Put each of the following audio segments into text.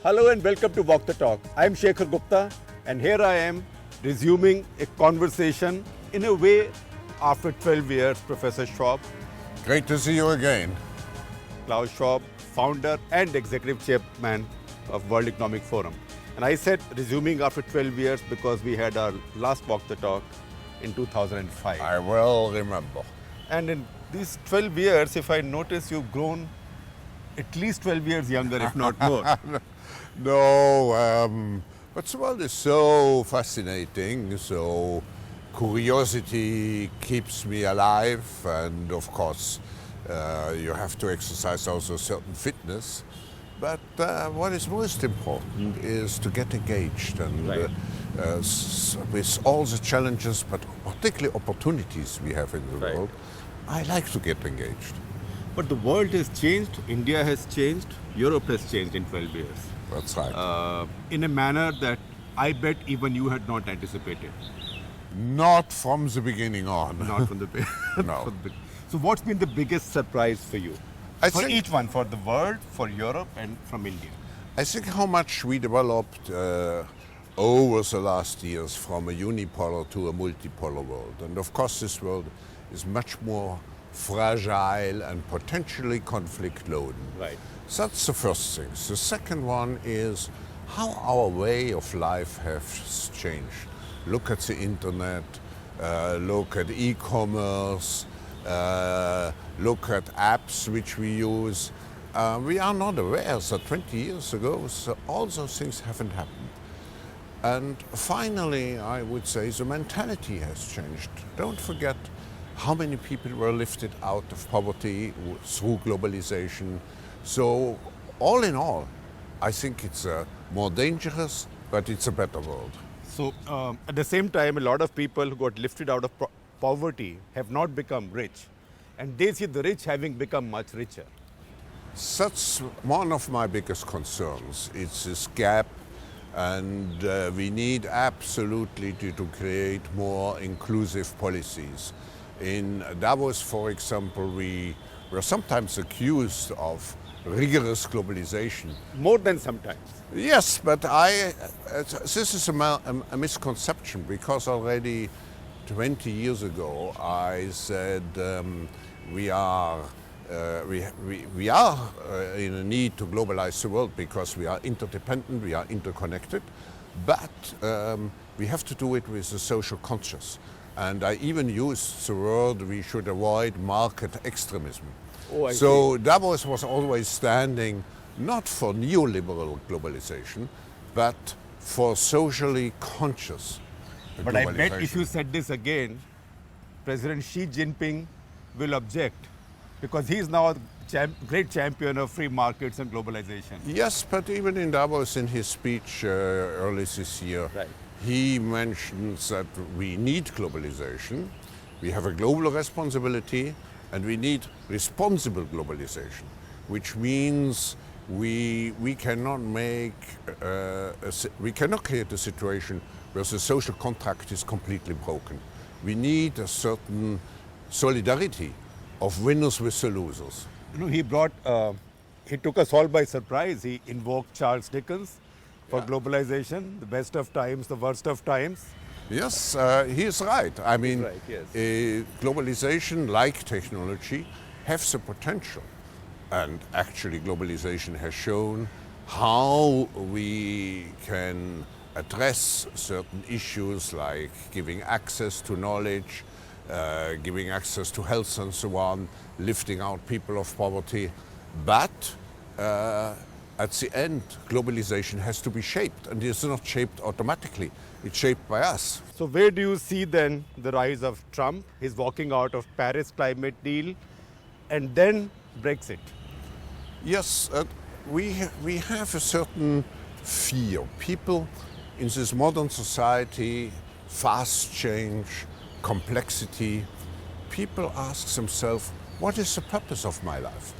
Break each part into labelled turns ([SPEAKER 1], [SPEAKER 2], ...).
[SPEAKER 1] Hello and welcome to Walk the Talk. I am Shekhar Gupta and here I am resuming a conversation in a way after 12 years, Professor Schwab.
[SPEAKER 2] Great to see you again.
[SPEAKER 1] Klaus Schwab, founder and executive chairman of World Economic Forum. And I said resuming after 12 years because we had our last Walk the Talk in 2005.
[SPEAKER 2] I well remember.
[SPEAKER 1] And in these 12 years, if I notice, you've grown at least 12 years younger, if not more.
[SPEAKER 2] No, but the world is so fascinating, so curiosity keeps me alive, and of course you have to exercise also certain fitness. But what is most important is to get engaged, and
[SPEAKER 1] Right.
[SPEAKER 2] with all the challenges, but particularly opportunities we have in the
[SPEAKER 1] Right.
[SPEAKER 2] world, I like to get engaged.
[SPEAKER 1] But the world has changed, India has changed, Europe has changed in 12 years.
[SPEAKER 2] That's right.
[SPEAKER 1] In a manner that I bet even you had not anticipated.
[SPEAKER 2] Not from the beginning on.
[SPEAKER 1] Not from the
[SPEAKER 2] No.
[SPEAKER 1] from the- So what's been the biggest surprise for you?
[SPEAKER 2] I
[SPEAKER 1] For
[SPEAKER 2] think-
[SPEAKER 1] each one, for the world, for Europe and from India.
[SPEAKER 2] I think how much we developed over the last years from a unipolar to a multipolar world. And of course this world is much more fragile and potentially conflict-laden.
[SPEAKER 1] Right.
[SPEAKER 2] So that's the first thing. The second one is how our way of life has changed. Look at the internet, look at e-commerce, look at apps which we use. We are not aware that 20 years ago all those things haven't happened. And finally, I would say the mentality has changed. Don't forget how many people were lifted out of poverty through globalization. So all in all, I think it's a more dangerous, but it's a better world.
[SPEAKER 1] So at the same time, a lot of people who got lifted out of poverty have not become rich. And they see the rich having become much richer.
[SPEAKER 2] That's one of my biggest concerns. It's this gap, and we need absolutely to create more inclusive policies. In Davos, for example, we were sometimes accused of rigorous globalization.
[SPEAKER 1] More than sometimes.
[SPEAKER 2] Yes, but this is a misconception, because already 20 years ago I said we are in a need to globalize the world because we are interdependent, we are interconnected, but we have to do it with the social conscious. And I even used the word we should avoid market extremism.
[SPEAKER 1] Oh, I
[SPEAKER 2] So Davos was always standing not for neoliberal globalization, but for socially conscious
[SPEAKER 1] But I bet
[SPEAKER 2] globalization.
[SPEAKER 1] if you said this again, President Xi Jinping will object because he is now a great champion of free markets and globalization.
[SPEAKER 2] Yes, but even in Davos, in his speech early this year,
[SPEAKER 1] Right.
[SPEAKER 2] he mentions that we need globalization, we have a global responsibility, and we need responsible globalization, which means we cannot create a situation where the social contract is completely broken. We need a certain solidarity of winners with the losers.
[SPEAKER 1] You know, he took us all by surprise. He invoked Charles Dickens for globalization, the best of times, the worst of times.
[SPEAKER 2] Yes, he is right. I mean,
[SPEAKER 1] right, yes.
[SPEAKER 2] Globalization, like technology, has the potential. And actually, globalization has shown how we can address certain issues like giving access to knowledge, giving access to health and so on, lifting out people of poverty. But at the end, globalization has to be shaped, and it's not shaped automatically. It's shaped by us.
[SPEAKER 1] So where do you see then the rise of Trump, his walking out of Paris climate deal, and then Brexit?
[SPEAKER 2] Yes, we have a certain fear. People in this modern society, fast change, complexity, people ask themselves, what is the purpose of my life?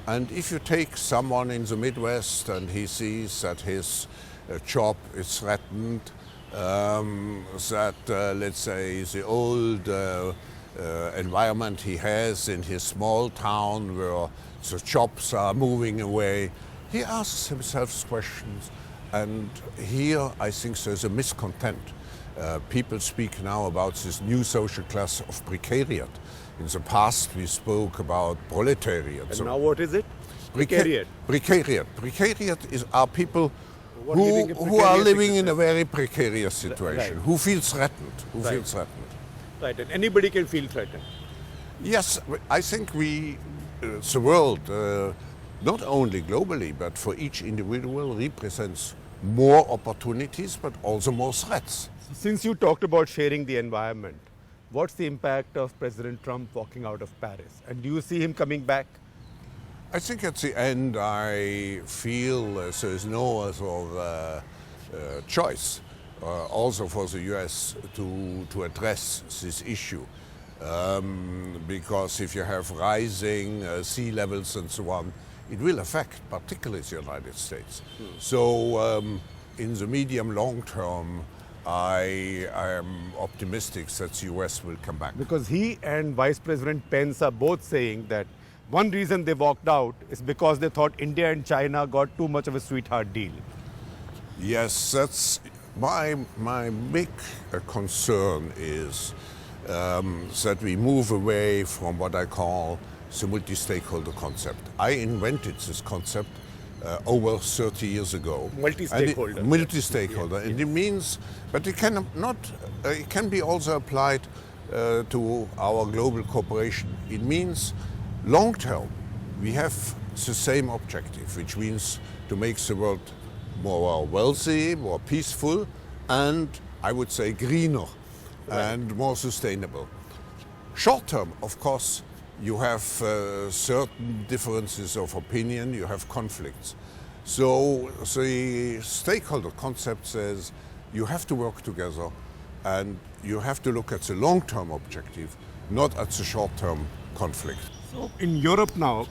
[SPEAKER 2] And if you take someone in the Midwest and he sees that his job is threatened, that, let's say, the old environment he has in his small town where the jobs are moving away, he asks himself questions, and here I think there's a miscontent. People speak now about this new social class of precariat. In the past, we spoke about proletariat.
[SPEAKER 1] And now what is it? Precariat.
[SPEAKER 2] Precariat. Precariat are people
[SPEAKER 1] Who are living in
[SPEAKER 2] who are
[SPEAKER 1] precarious
[SPEAKER 2] living in a very precarious situation,
[SPEAKER 1] Right.
[SPEAKER 2] who feel threatened,
[SPEAKER 1] Right. Right, and anybody can feel threatened.
[SPEAKER 2] Yes, I think the world, not only globally, but for each individual, represents more opportunities, but also more threats.
[SPEAKER 1] Since you talked about sharing the environment, what's the impact of President Trump walking out of Paris? And do you see him coming back?
[SPEAKER 2] I think at the end, I feel there is no other choice, also for the US, to address this issue. Because if you have rising sea levels and so on, it will affect particularly the United States. So in the medium long term, I am optimistic that the US will come back.
[SPEAKER 1] Because he and Vice President Pence are both saying that one reason they walked out is because they thought India and China got too much of a sweetheart deal.
[SPEAKER 2] Yes, that's my big concern is that we move away from what I call the multi-stakeholder concept. I invented this concept over 30 years ago.
[SPEAKER 1] Multi-stakeholder.
[SPEAKER 2] Multi-stakeholder, and it means, but it can not. It can be also applied to our global cooperation. It means long term, we have the same objective, which means to make the world more wealthy, more peaceful, and I would say greener and more sustainable. Short term, of course, you have certain differences of opinion, you have conflicts. So the stakeholder concept says you have to work together and you have to look at the long-term objective, not at the short-term conflict.
[SPEAKER 1] So in Europe now,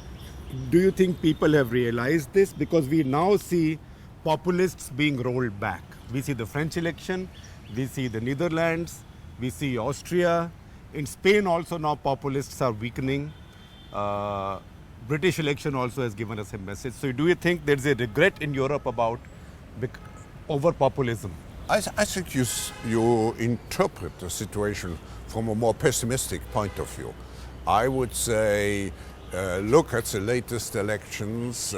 [SPEAKER 1] do you think people have realized this? Because we now see populists being rolled back. We see the French election, we see the Netherlands, we see Austria. In Spain also now populists are weakening. British election also has given us a message. So do you think there's a regret in Europe about over populism?
[SPEAKER 2] I think you interpret the situation from a more pessimistic point of view. I would say look at the latest elections.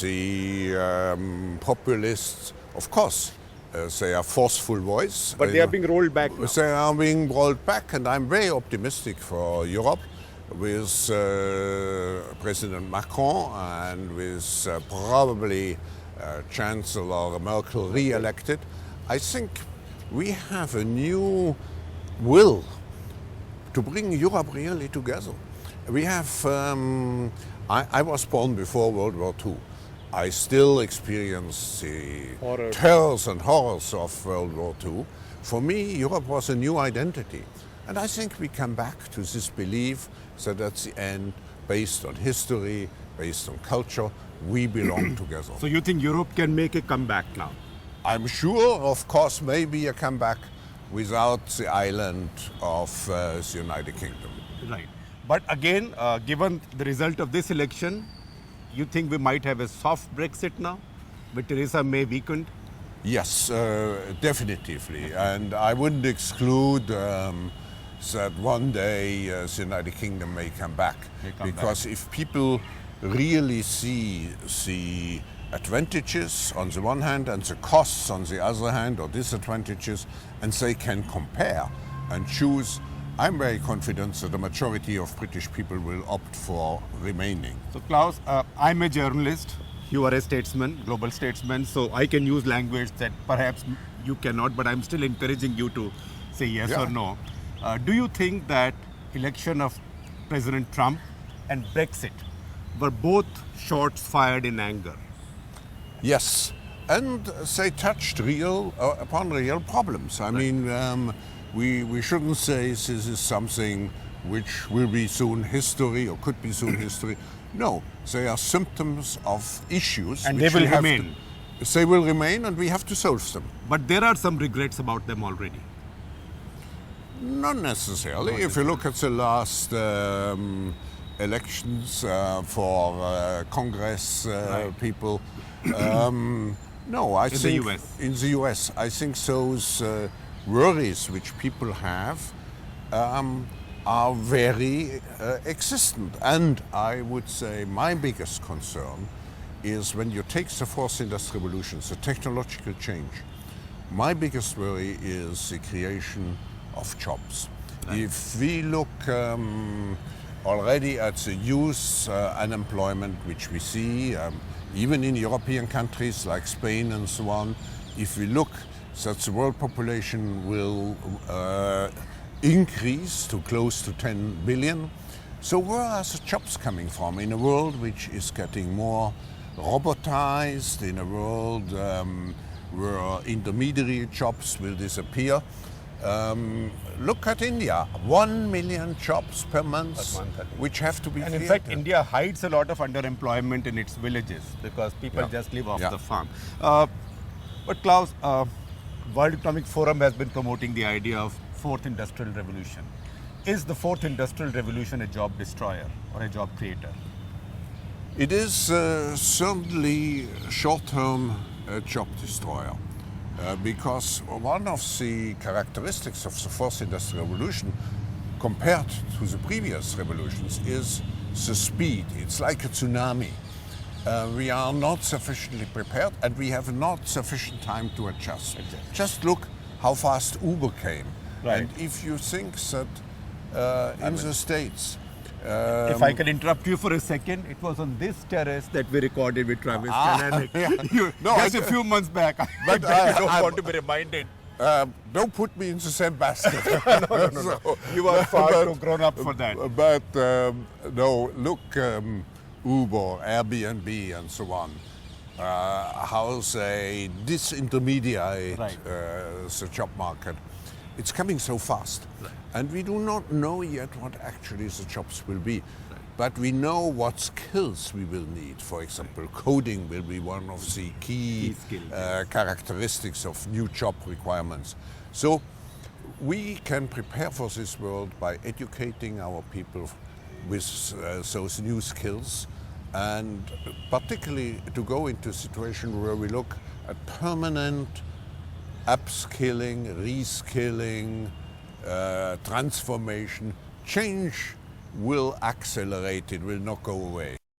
[SPEAKER 2] The populists, of course, they are forceful voice.
[SPEAKER 1] But they are being rolled back now.
[SPEAKER 2] They are being rolled back, and I'm very optimistic for Europe with President Macron and with probably Chancellor Merkel re-elected. I think we have a new will to bring Europe really together. We have, I was born before World War II. I still experience the terrors and horrors of World War II. For me, Europe was a new identity. And I think we come back to this belief that at the end, based on history, based on culture, we belong together.
[SPEAKER 1] So you think Europe can make a comeback now?
[SPEAKER 2] I'm sure, of course, maybe a comeback without the island of the United Kingdom.
[SPEAKER 1] Right. But again, given the result of this election, you think we might have a soft Brexit now, with Theresa May weakened?
[SPEAKER 2] Yes, definitively. And I wouldn't exclude that one day the United Kingdom may come back. Because if people really see the advantages on the one hand and the costs on the other hand, or disadvantages, and they can compare and choose, I'm very confident that the majority of British people will opt for remaining.
[SPEAKER 1] So Klaus, I'm a journalist, you are a statesman, global statesman, so I can use language that perhaps you cannot, but I'm still encouraging you to say yes or no. Do you think that election of President Trump and Brexit were both shots fired in anger?
[SPEAKER 2] Yes, and they touched upon real problems. I mean, we shouldn't say this is something which will be soon history or could be soon history. No, they are symptoms of issues.
[SPEAKER 1] And they will remain.
[SPEAKER 2] They will remain, and we have to solve them.
[SPEAKER 1] But there are some regrets about them already.
[SPEAKER 2] Not necessarily. If you look at the last elections for Congress people. No, I
[SPEAKER 1] the
[SPEAKER 2] think
[SPEAKER 1] US.
[SPEAKER 2] in the US, I think those worries which people have are very existent. And I would say my biggest concern is when you take the fourth industrial revolution, the technological change. My biggest worry is the creation of jobs. If we look already at the youth unemployment which we see, even in European countries like Spain and so on, if we look that the world population will increase to close to 10 billion, so where are the jobs coming from in a world which is getting more robotized, in a world where intermediary jobs will disappear? Look at India, 1 million jobs per month, which have to be
[SPEAKER 1] And in
[SPEAKER 2] created.
[SPEAKER 1] fact, India hides a lot of underemployment in its villages because people
[SPEAKER 2] Yeah.
[SPEAKER 1] just live off
[SPEAKER 2] Yeah.
[SPEAKER 1] the farm. But Klaus, World Economic Forum has been promoting the idea of fourth industrial revolution. Is the fourth industrial revolution a job destroyer or a job creator?
[SPEAKER 2] It is certainly short-term job destroyer because one of the characteristics of the fourth industrial revolution compared to the previous revolutions is the speed. It's like a tsunami. We are not sufficiently prepared and we have not sufficient time to adjust.
[SPEAKER 1] Exactly.
[SPEAKER 2] Just look how fast Uber came.
[SPEAKER 1] Right.
[SPEAKER 2] And if you think that in the States,
[SPEAKER 1] If I can interrupt you for a second, it was on this terrace that we recorded with Travis Kalanick.
[SPEAKER 2] yeah. No,
[SPEAKER 1] Just
[SPEAKER 2] I-
[SPEAKER 1] a few months back.
[SPEAKER 2] But
[SPEAKER 1] I don't
[SPEAKER 2] I-
[SPEAKER 1] want to be reminded.
[SPEAKER 2] don't put me in the same basket.
[SPEAKER 1] No. You are far too grown up for that.
[SPEAKER 2] But no, look, Uber, Airbnb, and so on. How they disintermediate
[SPEAKER 1] Right.
[SPEAKER 2] the job market. It's coming so fast, and we do not know yet what actually the jobs will be. But we know what skills we will need. For example, coding will be one of the key
[SPEAKER 1] skills,
[SPEAKER 2] characteristics of new job requirements. So we can prepare for this world by educating our people with those new skills, and particularly to go into a situation where we look at permanent upskilling, reskilling, transformation. Change will accelerate, it will not go away.